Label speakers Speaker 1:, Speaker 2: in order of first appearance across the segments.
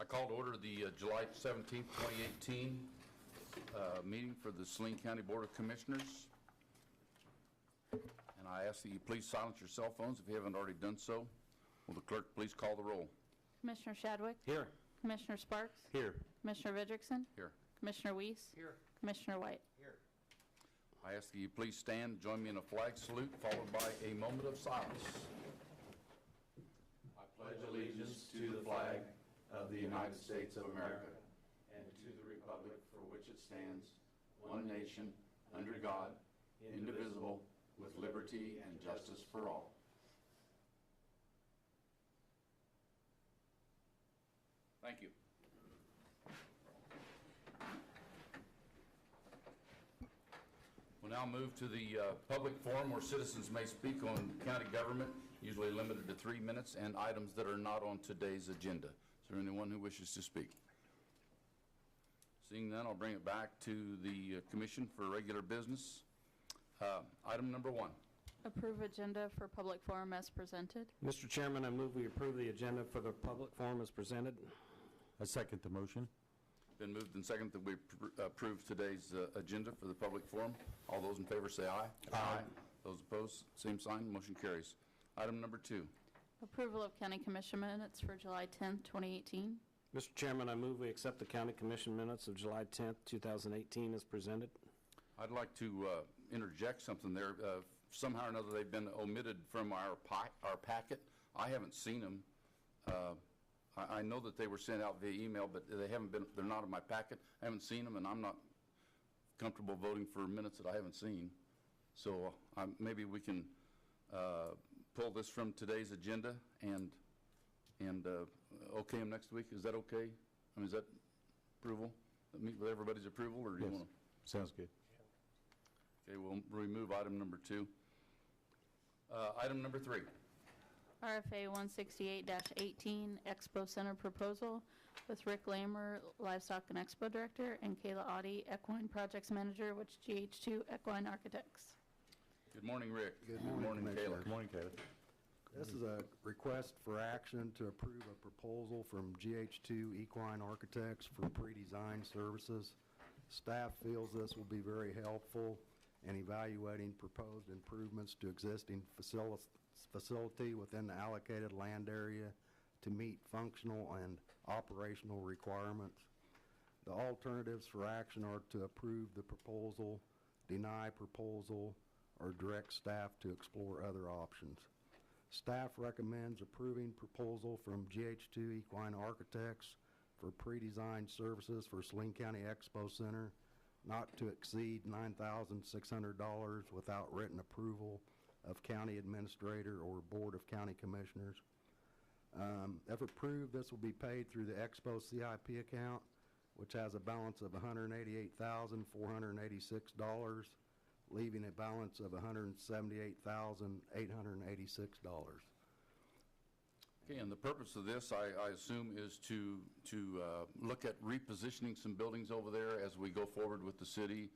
Speaker 1: I call to order the July 17th, 2018 meeting for the Saline County Board of Commissioners. And I ask that you please silence your cell phones if you haven't already done so. Will the clerk please call the roll?
Speaker 2: Commissioner Shadwick?
Speaker 3: Here.
Speaker 2: Commissioner Sparks?
Speaker 3: Here.
Speaker 2: Commissioner Vidrickson?
Speaker 1: Here.
Speaker 2: Commissioner Weiss?
Speaker 3: Here.
Speaker 2: Commissioner White?
Speaker 3: Here.
Speaker 1: I ask that you please stand and join me in a flag salute followed by a moment of silence. I pledge allegiance to the flag of the United States of America and to the republic for which it stands, one nation, under God, indivisible, with liberty and justice for all. Thank you. We'll now move to the public forum where citizens may speak on county government, usually limited to 3 minutes, and items that are not on today's agenda. Is there anyone who wishes to speak? Seeing none, I'll bring it back to the commission for regular business. Item number 1.
Speaker 2: Approve agenda for public forum as presented.
Speaker 3: Mr. Chairman, I move we approve the agenda for the public forum as presented.
Speaker 4: I second the motion.
Speaker 1: Been moved and seconded that we approve today's agenda for the public forum. All those in favor say aye. Aye. Those opposed, same sign. Motion carries. Item number 2.
Speaker 2: Approval of county commission minutes for July 10th, 2018.
Speaker 3: Mr. Chairman, I move we accept the county commission minutes of July 10th, 2018 as presented.
Speaker 1: I'd like to interject something there. Somehow or another, they've been omitted from our packet. I haven't seen them. I know that they were sent out via email, but they haven't been. They're not in my packet. I haven't seen them, and I'm not comfortable voting for minutes that I haven't seen. So maybe we can pull this from today's agenda and okay them next week. Is that okay? I mean, is that approval? Meet with everybody's approval, or do you want to?
Speaker 4: Sounds good.
Speaker 1: Okay, we'll remove item number 2. Item number 3.
Speaker 2: RFA 168-18 Expo Center proposal with Rick Lamer, Livestock and Expo Director, and Kayla Audie, Equine Projects Manager, which GH2 Equine Architects.
Speaker 1: Good morning, Rick.
Speaker 5: Good morning,
Speaker 1: Kayla.
Speaker 4: Good morning, Kayla.
Speaker 5: This is a request for action to approve a proposal from GH2 Equine Architects for pre-design services. Staff feels this will be very helpful in evaluating proposed improvements to existing facility within the allocated land area to meet functional and operational requirements. The alternatives for action are to approve the proposal, deny proposal, or direct staff to explore other options. Staff recommends approving proposal from GH2 Equine Architects for pre-designed services for Saline County Expo Center not to exceed $9,600 without written approval of County Administrator or Board of County Commissioners. If approved, this will be paid through the Expo CIP account, which has a balance of $188,486, leaving a balance of $178,886.
Speaker 1: Okay, and the purpose of this, I assume, is to look at repositioning some buildings over there as we go forward with the city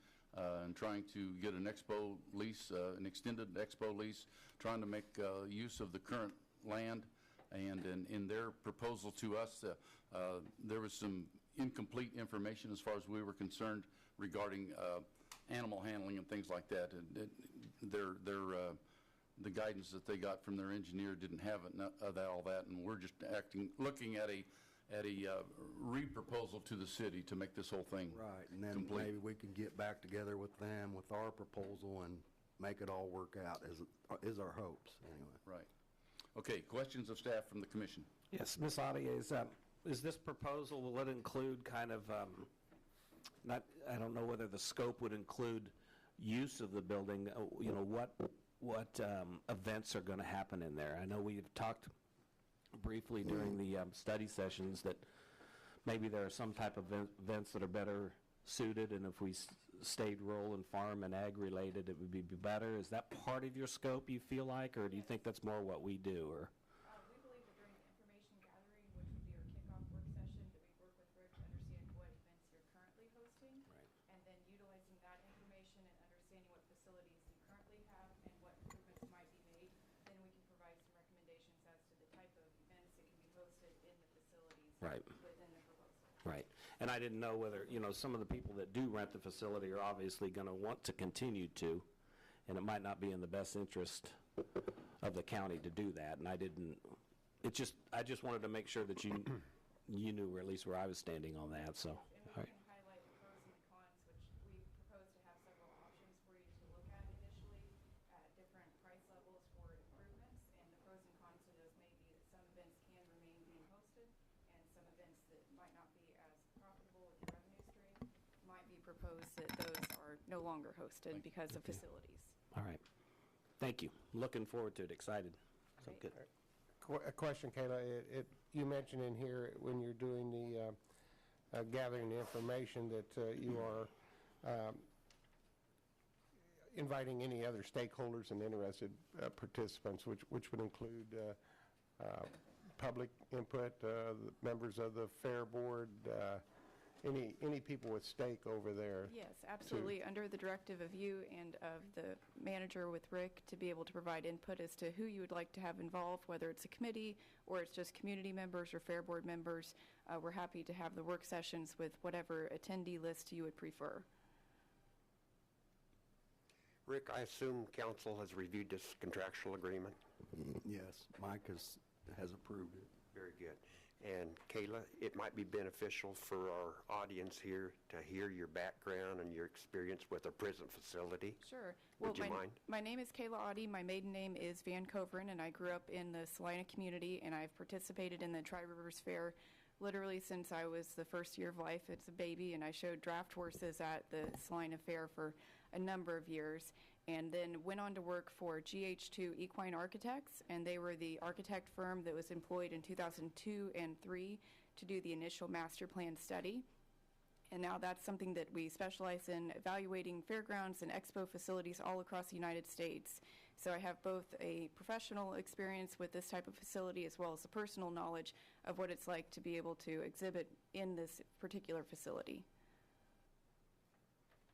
Speaker 1: and trying to get an expo lease, an extended expo lease, trying to make use of the current land. And in their proposal to us, there was some incomplete information as far as we were concerned regarding animal handling and things like that. And the guidance that they got from their engineer didn't have all that, and we're just looking at a re-proposal to the city to make this whole thing
Speaker 5: Right, and then
Speaker 1: complete.
Speaker 5: maybe we can get back together with them with our proposal and make it all work out, is our hopes, anyway.
Speaker 1: Right. Okay, questions of staff from the commission?
Speaker 3: Yes, Ms. Audie, is this proposal, will it include kind of, I don't know whether the scope would include use of the building, what events are going to happen in there? I know we've talked briefly during the study sessions that maybe there are some type of events that are better suited, and if we stayed rural and farm and ag related, it would be better. Is that part of your scope, you feel like, or do you think that's more what we do? Or
Speaker 6: we believe that during the information gathering, which would be our kickoff work session, that we work with Rick to understand what events you're currently hosting,
Speaker 3: Right.
Speaker 6: and then utilizing that information and understanding what facilities you currently have and what improvements might be made, then we can provide some recommendations as to the type of events that can be hosted in the facilities
Speaker 3: Right.
Speaker 6: within the
Speaker 3: And I didn't know whether, some of the people that do rent the facility are obviously going to want to continue to, and it might not be in the best interest of the county to do that, and I just wanted to make sure that you knew at least where I was standing on that, so.
Speaker 6: And we can highlight the pros and the cons, which we propose to have several options for you to look at initially at different price levels for improvements. And the pros and cons to those may be that some events can remain being hosted, and some events that might not be as profitable with the revenue stream might be proposed that those are no longer hosted because of facilities.
Speaker 3: All right. Thank you. Looking forward to it, excited. So good.
Speaker 7: A question, Kayla. You mentioned in here when you're doing the gathering the information that you are inviting any other stakeholders and interested participants, which would include public input, members of the Fair Board, any people with stake over there.
Speaker 6: Yes, absolutely. Under the directive of you and of the manager with Rick to be able to provide input as to who you would like to have involved, whether it's a committee or it's just community members or Fair Board members, we're happy to have the work sessions with whatever attendee list you would prefer.
Speaker 8: Rick, I assume council has reviewed this contractual agreement?
Speaker 5: Yes, Mike has approved it.
Speaker 8: Very good. And Kayla, it might be beneficial for our audience here to hear your background and your experience with a prison facility.
Speaker 6: Sure.
Speaker 8: Would you mind?
Speaker 6: My name is Kayla Audie. My maiden name is Van Coveren, and I grew up in the Saline community, and I've participated in the Tri-Rivers Fair literally since I was the first year of life. It's a baby, and I showed draft horses at the Saline Fair for a number of years, and then went on to work for GH2 Equine Architects, and they were the architect firm that was employed in 2002 and 3 to do the initial master plan study. And now that's something that we specialize in, evaluating fairgrounds and expo facilities all across the United States. So I have both a professional experience with this type of facility as well as a personal knowledge of what it's like to be able to exhibit in this particular facility.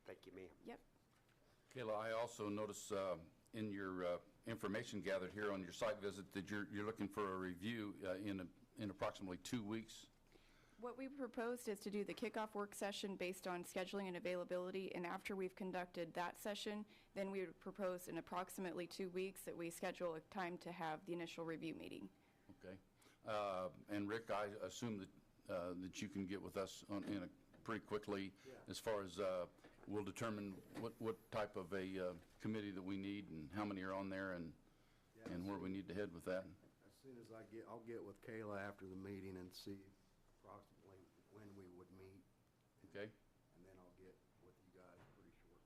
Speaker 8: Thank you, ma'am.
Speaker 6: Yep.
Speaker 1: Kayla, I also notice in your information gathered here on your site visit that you're looking for a review in approximately 2 weeks.
Speaker 6: What we proposed is to do the kickoff work session based on scheduling and availability, and after we've conducted that session, then we would propose in approximately 2 weeks that we schedule a time to have the initial review meeting.
Speaker 1: Okay. And Rick, I assume that you can get with us pretty quickly as far as we'll determine what type of a committee that we need and how many are on there and where we need to head with that.
Speaker 5: As soon as I'll get with Kayla after the meeting and see approximately when we would meet.
Speaker 1: Okay.
Speaker 5: And then I'll get with you guys pretty short.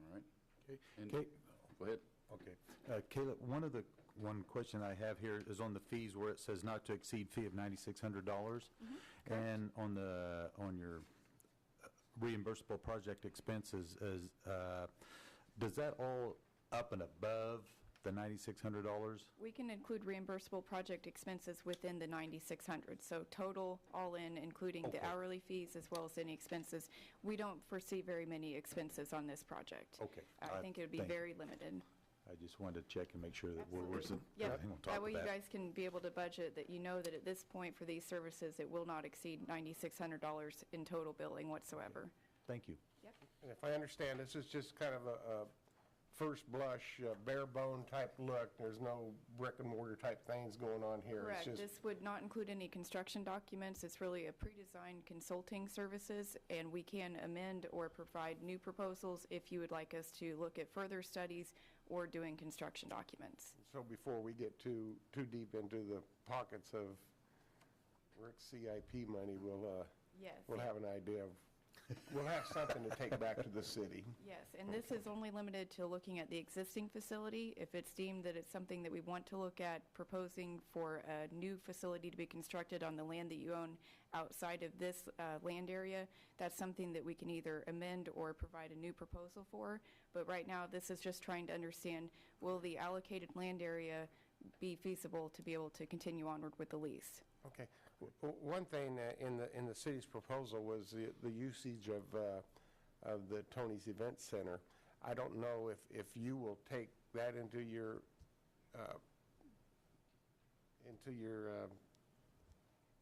Speaker 1: All right.
Speaker 4: Okay.
Speaker 1: And
Speaker 4: Okay.
Speaker 1: go ahead.
Speaker 4: Okay. Kayla, one question I have here is on the fees where it says not to exceed fee of $9,600. And on your reimbursable project expenses, does that all up and above the $9,600?
Speaker 6: We can include reimbursable project expenses within the 9,600. So total, all in, including the hourly fees as well as any expenses. We don't foresee very many expenses on this project.
Speaker 4: Okay.
Speaker 6: I think it would be
Speaker 4: Thank you.
Speaker 6: very limited.
Speaker 4: I just wanted to check and make sure that we're
Speaker 6: Absolutely.
Speaker 4: I
Speaker 6: Yep.
Speaker 4: think on top
Speaker 6: That
Speaker 4: of
Speaker 6: way you
Speaker 4: that.
Speaker 6: guys can be able to budget that you know that at this point for these services, it will not exceed $9,600 in total billing whatsoever.
Speaker 4: Thank you.
Speaker 6: Yep.
Speaker 7: And if I understand, this is just kind of a first blush, bare bone type look. There's no brick and mortar type things going on here.
Speaker 6: Correct.
Speaker 7: It's just,
Speaker 6: This would not include any construction documents. It's really a pre-designed consulting services, and we can amend or provide new proposals if you would like us to look at further studies or doing construction documents.
Speaker 7: so before we get too deep into the pockets of Rick's CIP money,
Speaker 6: Yes.
Speaker 7: we'll have an idea of, we'll have something to take back to the city.
Speaker 6: Yes, and this is only limited to looking at the existing facility. If it's deemed that it's something that we want to look at proposing for a new facility to be constructed on the land that you own outside of this land area, that's something that we can either amend or provide a new proposal for. But right now, this is just trying to understand, will the allocated land area be feasible to be able to continue onward with the lease?
Speaker 7: Okay. One thing in the city's proposal was the usage of the Tony's Event Center. I don't know if you will take that into your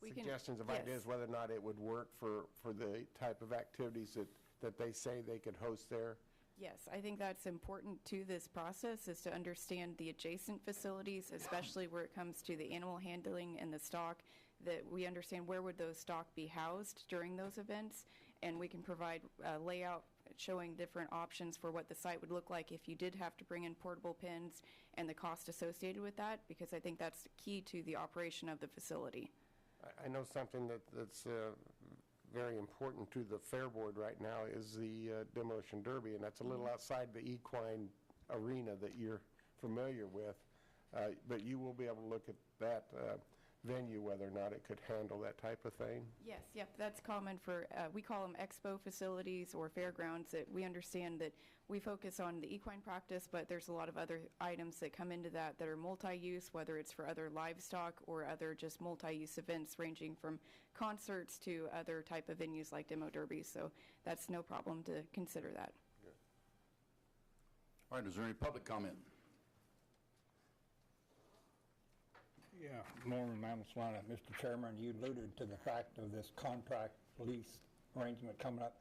Speaker 7: suggestions of
Speaker 6: yes.
Speaker 7: ideas whether or not it would work for the type of activities that they say they could host there?
Speaker 6: Yes, I think that's important to this process, is to understand the adjacent facilities, especially where it comes to the animal handling and the stock, that we understand where would those stock be housed during those events, and we can provide a layout showing different options for what the site would look like if you did have to bring in portable pens and the cost associated with that, because I think that's key to the operation of the facility.
Speaker 7: I know something that's very important to the Fair Board right now is the demolition derby, and that's a little outside the equine arena that you're familiar with. But you will be able to look at that venue, whether or not it could handle that type of thing.
Speaker 6: Yes, yep, that's common for, we call them expo facilities or fairgrounds, that we understand that we focus on the equine practice, but there's a lot of other items that come into that are multi-use, whether it's for other livestock or other just multi-use events ranging from concerts to other type of venues like demo derbies. So that's no problem to consider that.
Speaker 1: All right, is there any public comment?
Speaker 9: Yeah, Norman Mamaslana. Mr. Chairman, you alluded to the fact of this contract lease arrangement coming up.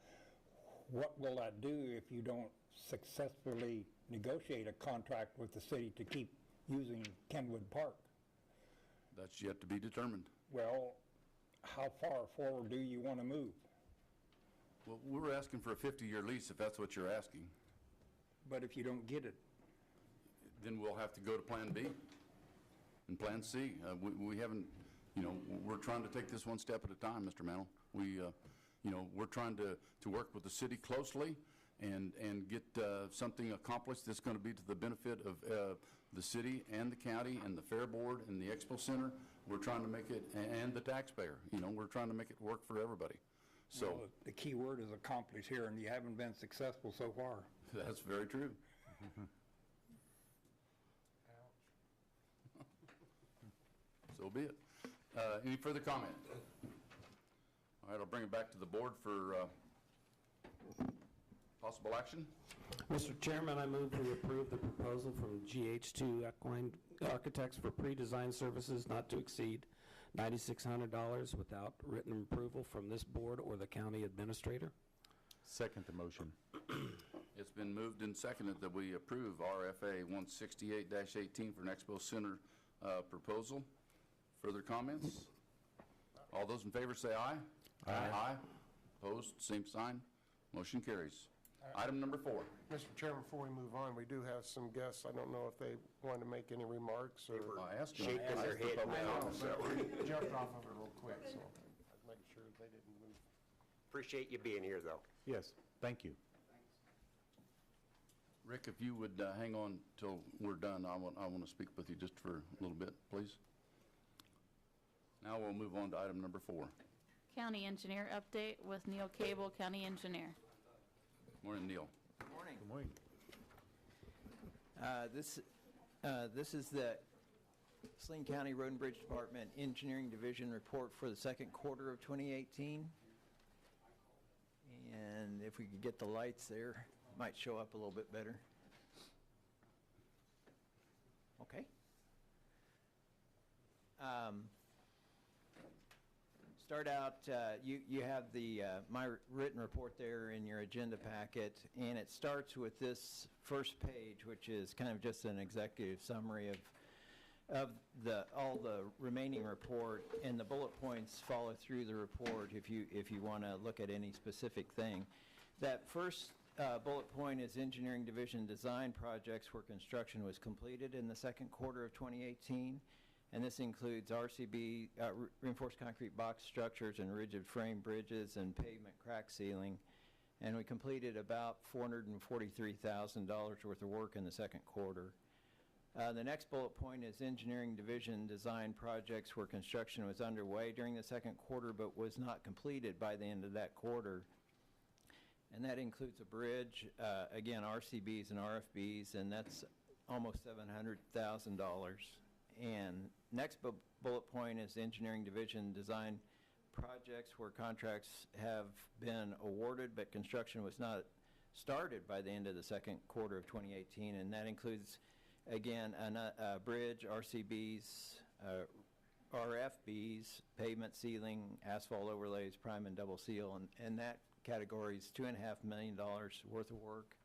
Speaker 9: What will that do if you don't successfully negotiate a contract with the city to keep using Kenwood Park?
Speaker 1: That's yet to be determined.
Speaker 9: Well, how far forward do you want to move?
Speaker 1: Well, we're asking for a 50-year lease, if that's what you're asking.
Speaker 9: But if you don't get it,
Speaker 1: Then we'll have to go to Plan B and Plan C. We haven't, we're trying to take this one step at a time, Mr. Mantle. We're trying to work with the city closely and get something accomplished that's going to be to the benefit of the city and the county and the Fair Board and the Expo Center. We're trying to make it, and the taxpayer, we're trying to make it work for everybody. So
Speaker 9: well, the key word is accomplish here, and you haven't been successful so far.
Speaker 1: that's very true. So be it. Any further comment? All right, I'll bring it back to the board for possible action.
Speaker 3: Mr. Chairman, I move we approve the proposal from GH2 Equine Architects for pre-design services not to exceed $9,600 without written approval from this board or the county administrator.
Speaker 4: Second the motion.
Speaker 1: It's been moved and seconded that we approve RFA 168-18 for an Expo Center proposal. Further comments? All those in favor say aye. Aye. Opposed, same sign. Motion carries. Item number 4.
Speaker 7: Mr. Chairman, before we move on, we do have some guests. I don't know if they want to make any remarks or...
Speaker 1: I asked them.
Speaker 8: Shaking their head
Speaker 7: I
Speaker 8: now,
Speaker 7: know,
Speaker 8: so
Speaker 7: but we jumped off of it real quick, so I'd make sure they didn't move.
Speaker 8: appreciate you being here, though.
Speaker 4: Yes, thank you.
Speaker 1: Rick, if you would hang on till we're done, I want to speak with you just for a little bit, please. Now we'll move on to item number 4.
Speaker 2: County engineer update with Neil Cable, county engineer.
Speaker 1: Morning, Neil.
Speaker 10: Morning.
Speaker 4: Good morning.
Speaker 10: This is the Saline County Road and Bridge Department Engineering Division report for the second quarter of 2018. And if we could get the lights there, it might show up a little bit better. Okay. Start out, you have my written report there in your agenda packet, and it starts with this first page, which is kind of just an executive summary of all the remaining report, and the bullet points follow through the report if you want to look at any specific thing. That first bullet point is engineering division design projects where construction was completed in the second quarter of 2018. And this includes RCB, reinforced concrete box structures and rigid frame bridges and pavement crack sealing. And we completed about $443,000 worth of work in the second quarter. The next bullet point is engineering division design projects where construction was underway during the second quarter but was not completed by the end of that quarter. And that includes a bridge, again, RCBs and RFBs, and that's almost $700,000. And next bullet point is engineering division design projects where contracts have been awarded but construction was not started by the end of the second quarter of 2018, and that includes, again, a bridge, RCBs, RFBs, pavement sealing, asphalt overlays, prime and double seal, and that category is $2.5 million worth of work.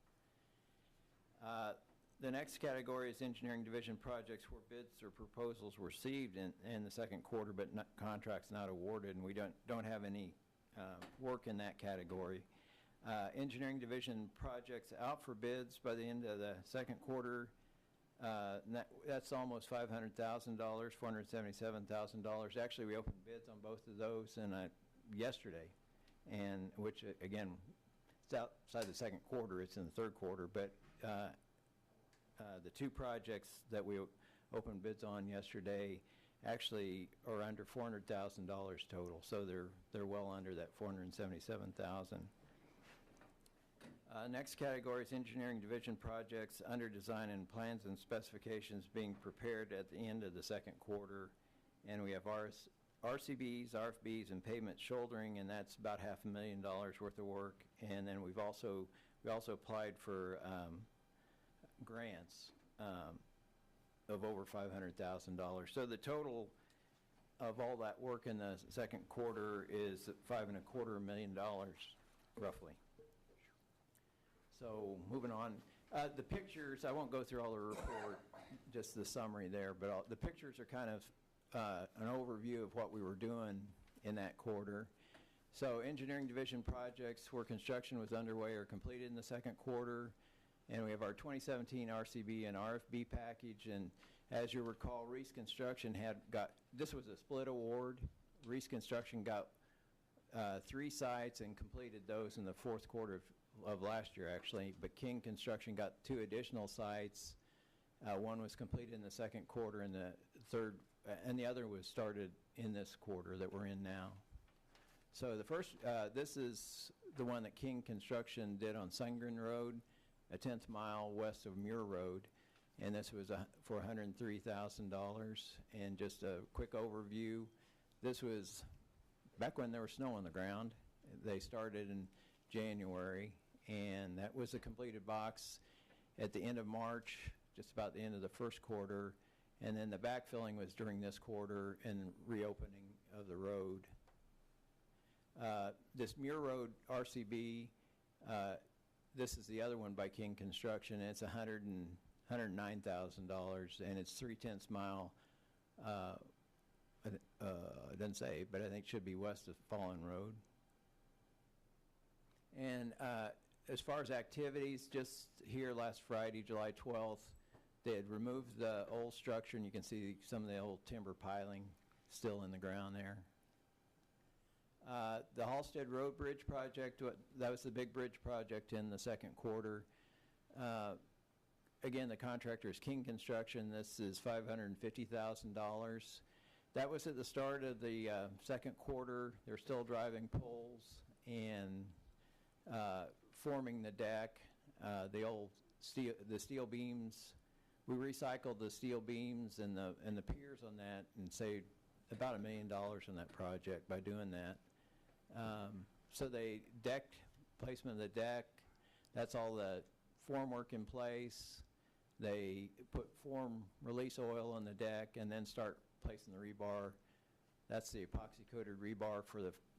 Speaker 10: The next category is engineering division projects where bids or proposals were received in the second quarter, but contracts not awarded, and we don't have any work in that category. Engineering division projects out for bids by the end of the second quarter. That's almost $500,000, $477,000. Actually, we opened bids on both of those yesterday, and which again, it's outside the second quarter. It's in the third quarter, but the two projects that we opened bids on yesterday actually are under $400,000 total, so they're well under that $477,000. Next category is engineering division projects under design and plans and specifications being prepared at the end of the second quarter. And we have RCBs, RFBs, and pavement shouldering, and that's about $500,000 worth of work. And then we also applied for grants of over $500,000. So the total of all that work in the second quarter is $5.25 million, roughly. So moving on, the pictures, I won't go through all the report, just the summary there, but the pictures are kind of an overview of what we were doing in that quarter. So engineering division projects where construction was underway or completed in the second quarter, and we have our 2017 RCB and RFB package, and as you recall, Reese Construction this was a split award. Reese Construction got 3 sites and completed those in the fourth quarter of last year, actually, but King Construction got 2 additional sites. One was completed in the second quarter, and the other was started in this quarter that we're in now. So the first, this is the one that King Construction did on Sungren Road, a 10th mile west of Muir Road, and this was for $103,000. And just a quick overview, this was back when there was snow on the ground. They started in January, and that was a completed box at the end of March, just about the end of the first quarter, and then the backfilling was during this quarter and reopening of the road. This Muir Road RCB, this is the other one by King Construction, and it's $109,000, and it's 3/10 mile, it doesn't say, but I think it should be west of Fallen Road. And as far as activities, just here last Friday, July 12th, they had removed the old structure, and you can see some of the old timber piling still in the ground there. The Halstead Road Bridge project, that was the big bridge project in the second quarter. Again, the contractor is King Construction. This is $550,000. That was at the start of the second quarter. They're still driving poles and forming the deck, the steel beams. We recycled the steel beams and the piers on that and saved about $1 million on that project by doing that. So they placement of the deck, that's all the formwork in place. They put form release oil on the deck and then start placing the rebar. That's the epoxy coated rebar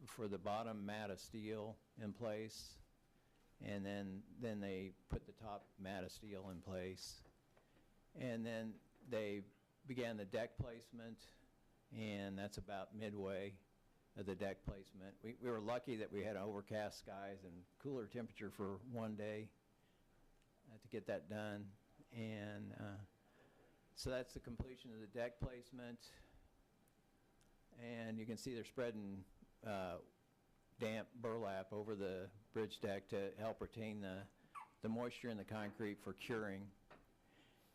Speaker 10: for the bottom mat of steel in place, and then they put the top mat of steel in place, and then they began the deck placement, and that's about midway of the deck placement. We were lucky that we had overcast skies and cooler temperature for one day to get that done, and so that's the completion of the deck placement. And you can see they're spreading damp burlap over the bridge deck to help retain the moisture in the concrete for curing.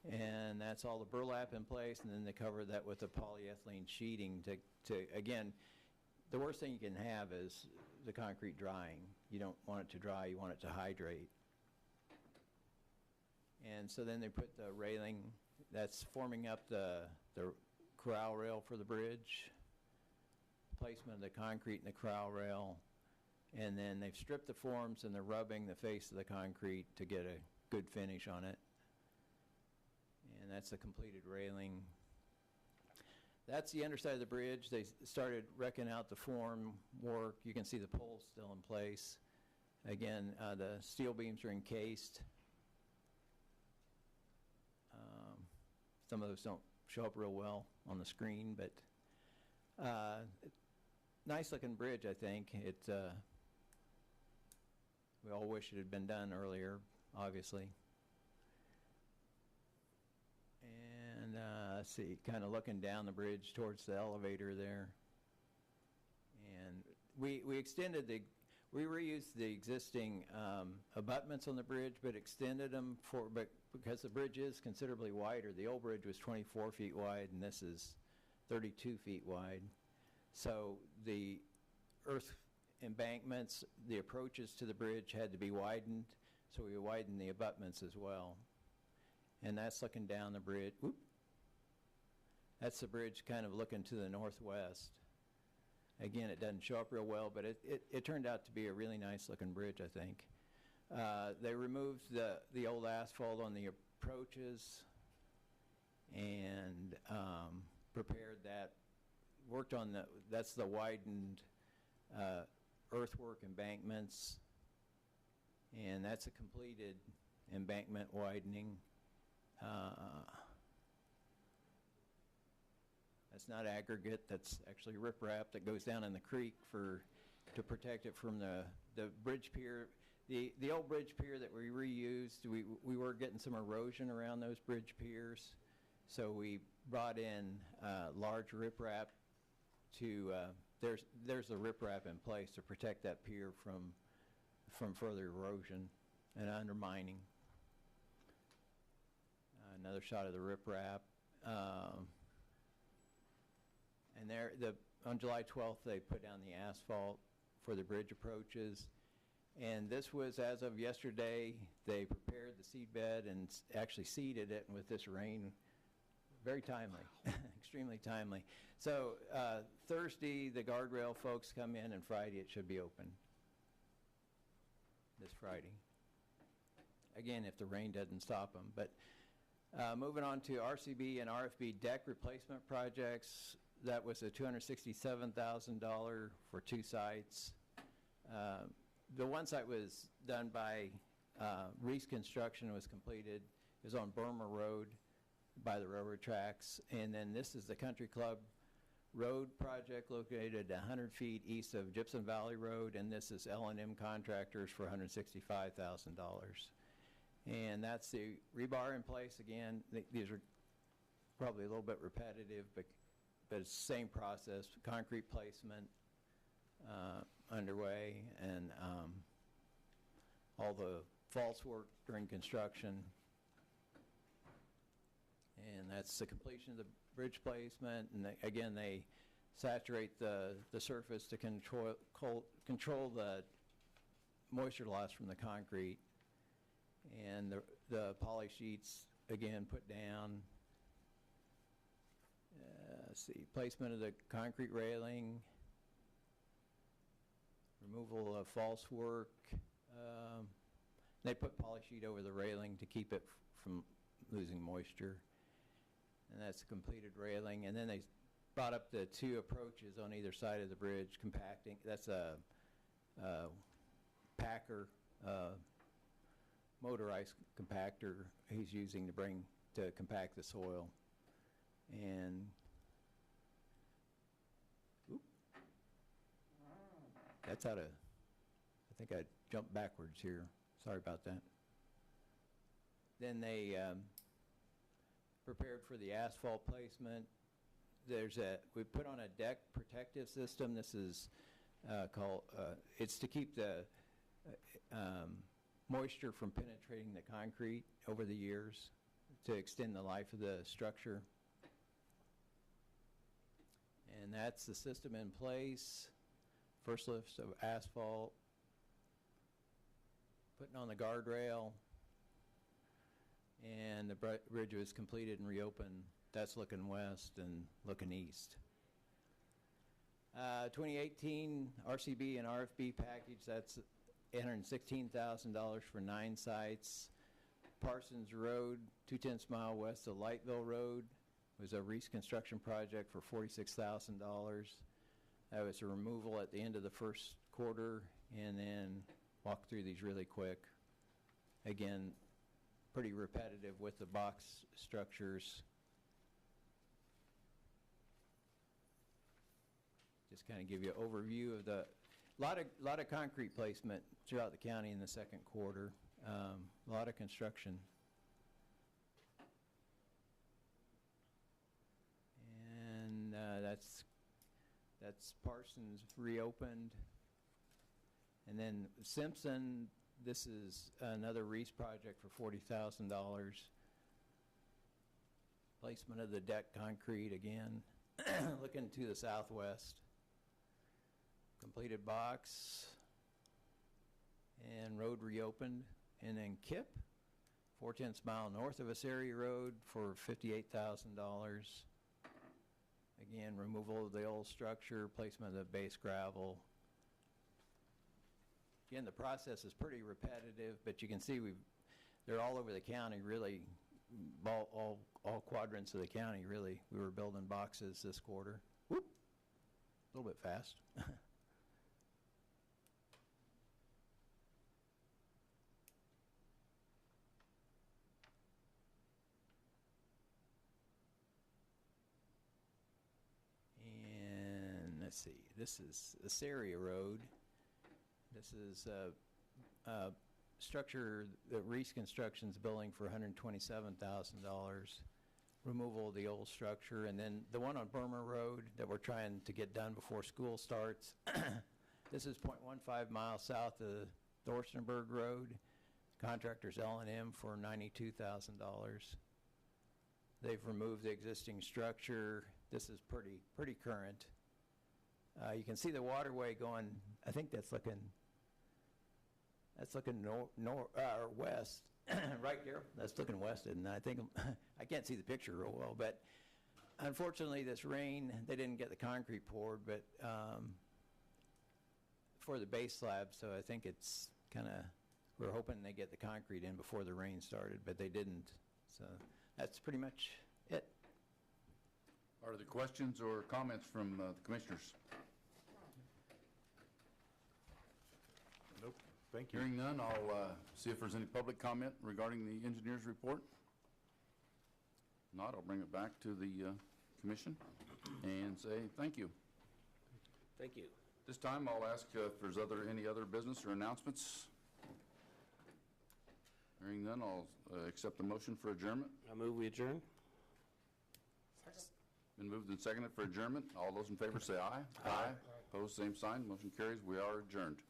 Speaker 10: And that's all the burlap in place, and then they cover that with a polyethylene sheeting to again, the worst thing you can have is the concrete drying. You don't want it to dry, you want it to hydrate. And so then they put the railing, that's forming up the corral rail for the bridge, placement of the concrete in the corral rail, and then they've stripped the forms and they're rubbing the face of the concrete to get a good finish on it. And that's the completed railing. That's the underside of the bridge. They started wrecking out the form work. You can see the poles still in place. Again, the steel beams are encased. Some of those don't show up real well on the screen, but nice looking bridge, I think. We all wish it had been done earlier, obviously. And let's see, kind of looking down the bridge towards the elevator there. And we reused the existing abutments on the bridge, but extended them because the bridge is considerably wider. The old bridge was 24 feet wide, and this is 32 feet wide. So the earth embankments, the approaches to the bridge had to be widened, so we widened the abutments as well. And that's looking down the bridge. Whoop. That's the bridge kind of looking to the northwest. Again, it doesn't show up real well, but it turned out to be a really nice looking bridge, I think. They removed the old asphalt on the approaches and prepared that, worked on that's the widened earthwork embankments, and that's a completed embankment widening. That's not aggregate, that's actually riprap that goes down in the creek to protect it from the bridge pier. The old bridge pier that we reused, we were getting some erosion around those bridge piers, so we brought in large riprap to, there's the riprap in place to protect that pier from further erosion and undermining. Another shot of the riprap. And on July 12th, they put down the asphalt for the bridge approaches. And this was, as of yesterday, they prepared the seed bed and actually seeded it, and with this rain, very timely, extremely timely. So Thursday, the guardrail folks come in, and Friday it should be open, this Friday. Again, if the rain doesn't stop them. But moving on to RCB and RFB deck replacement projects, that was a $267,000 for 2 sites. The one site was done by Reese Construction, was completed. It was on Burma Road by the railroad tracks. And then this is the Country Club Road project located 100 feet east of Gypsum Valley Road, and this is L&M Contractors for $165,000. And that's the rebar in place again. These are probably a little bit repetitive, but it's the same process, concrete placement underway, and all the false work during construction. And that's the completion of the bridge placement, and again, they saturate the surface to control the moisture loss from the concrete. And the poly sheets, again, put down. Let's see, placement of the concrete railing, removal of false work. They put poly sheet over the railing to keep it from losing moisture. And that's a completed railing. And then they brought up the 2 approaches on either side of the bridge, compacting. That's a packer, motorized compactor he's using to compact the soil. And that's I think I jumped backwards here. Sorry about that. Then they prepared for the asphalt placement. We put on a deck protective system. This is called, it's to keep the moisture from penetrating the concrete over the years, to extend the life of the structure. And that's the system in place. First lifts of asphalt, putting on the guardrail, and the bridge was completed and reopened. That's looking west and looking east. 2018 RCB and RFB package, that's $816,000 for 9 sites. Parsons Road, 2/10 mile west of Lightville Road, was a Reese construction project for $46,000. That was a removal at the end of the first quarter, and then walk through these really quick. Again, pretty repetitive with the box structures. Just kind of give you an overview of the lot of concrete placement throughout the county in the second quarter. A lot of construction. And that's Parsons reopened. And then Simpson, this is another Reese project for $40,000. Placement of the deck concrete again, looking to the southwest. Completed box and road reopened. And then KIP, 4/10 mile north of Assery Road for $58,000. Again, removal of the old structure, placement of the base gravel. Again, the process is pretty repetitive, but you can see they're all over the county, really, all quadrants of the county, really. We were building boxes this quarter. Whoop, a little bit fast. Let's see, this is Asseria Road. This is a structure that Reese Construction's building for $127,000. Removal of the old structure. And then the one on Burma Road that we're trying to get done before school starts. This is 0.15 miles south of Thorstenberg Road. Contractor's L&M for $92,000. They've removed the existing structure. This is pretty current. You can see the waterway going, I think that's looking west, right there. That's looking west, and I think, I can't see the picture real well, but unfortunately this rain, they didn't get the concrete poured, but for the base slab, so I think it's kind of, we're hoping they get the concrete in before the rain started, but they didn't. So that's pretty much it.
Speaker 1: Are there questions or comments from the commissioners?
Speaker 4: Nope. Thank you.
Speaker 1: Hearing none, I'll see if there's any public comment regarding the engineer's report. Not, I'll bring it back to the commission and say thank you.
Speaker 3: Thank you.
Speaker 1: This time, I'll ask if there's any other business or announcements. Hearing none, I'll accept the motion for adjournment.
Speaker 3: I move we adjourn.
Speaker 1: Been moved and seconded for adjournment. All those in favor say aye. Aye. Opposed, same sign. Motion carries. We are adjourned.